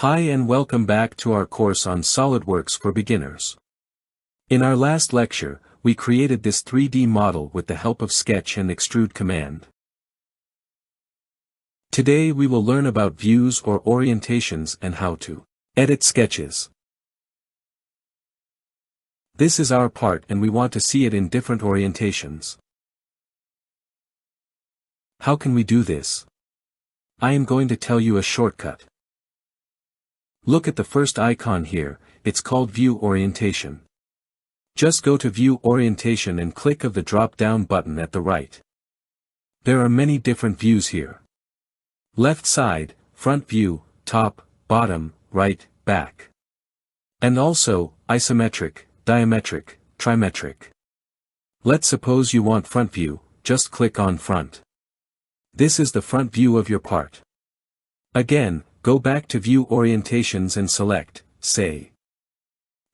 Hi and welcome back to our course on SolidWorks for beginners. In our last lecture, we created this 3D model with the help of Sketch and Extrude command. Today we will learn about views or orientations and how to edit sketches. This is our part and we want to see it in different orientations. How can we do this? I am going to tell you a shortcut. Look at the first icon here, it's called View Orientation. Just go to View Orientation and click of the drop-down button at the right. There are many different views here. Left side, front view, top, bottom, right, back. And also, isometric, diametric, trimetric. Let's suppose you want front view, just click on front. This is the front view of your part. Again, go back to View Orientations and select, say.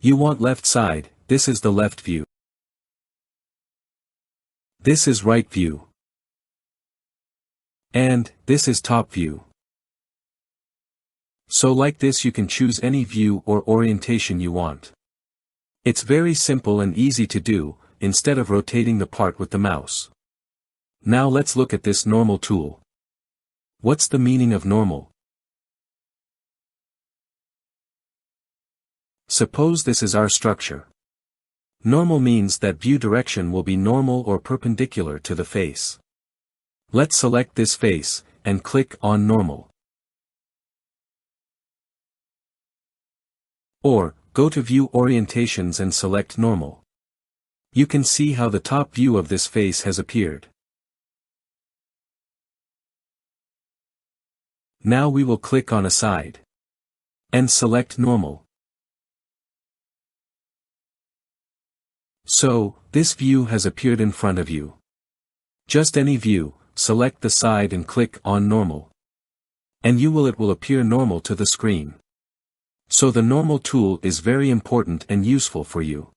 You want left side, this is the left view. This is right view. And, this is top view. So like this you can choose any view or orientation you want. It's very simple and easy to do, instead of rotating the part with the mouse. Now let's look at this normal tool. What's the meaning of normal? Suppose this is our structure. Normal means that view direction will be normal or perpendicular to the face. Let's select this face, and click on Normal. Or, go to View Orientations and select Normal. You can see how the top view of this face has appeared. Now we will click on a side. And select Normal. So, this view has appeared in front of you. Just any view, select the side and click on Normal. And it will appear normal to the screen. So the Normal tool is very important and useful for you.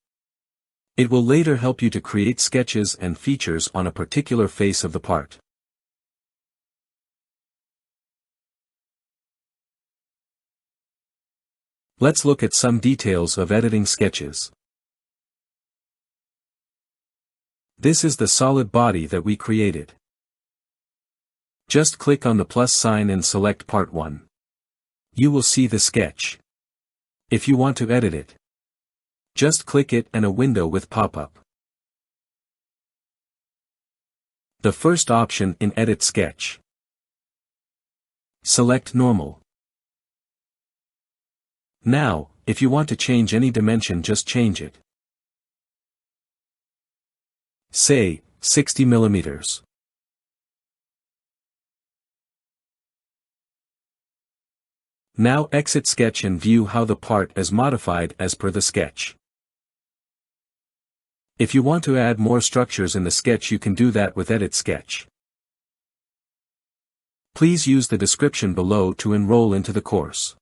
It will later help you to create sketches and features on a particular face of the part. Let's look at some details of editing sketches. This is the solid body that we created. Just click on the plus sign and select Part 1. You will see the sketch. If you want to edit it, just click it and a window with pop-up. The first option in Edit Sketch. Select Normal. Now, if you want to change any dimension, just change it. Say, 60 millimeters. Now exit Sketch and view how the part is modified as per the sketch. If you want to add more structures in the sketch, you can do that with Edit Sketch. Please use the description below to enroll into the course.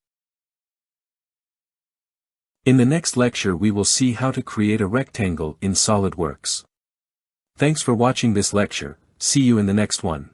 In the next lecture we will see how to create a rectangle in SolidWorks. Thanks for watching this lecture, see you in the next one.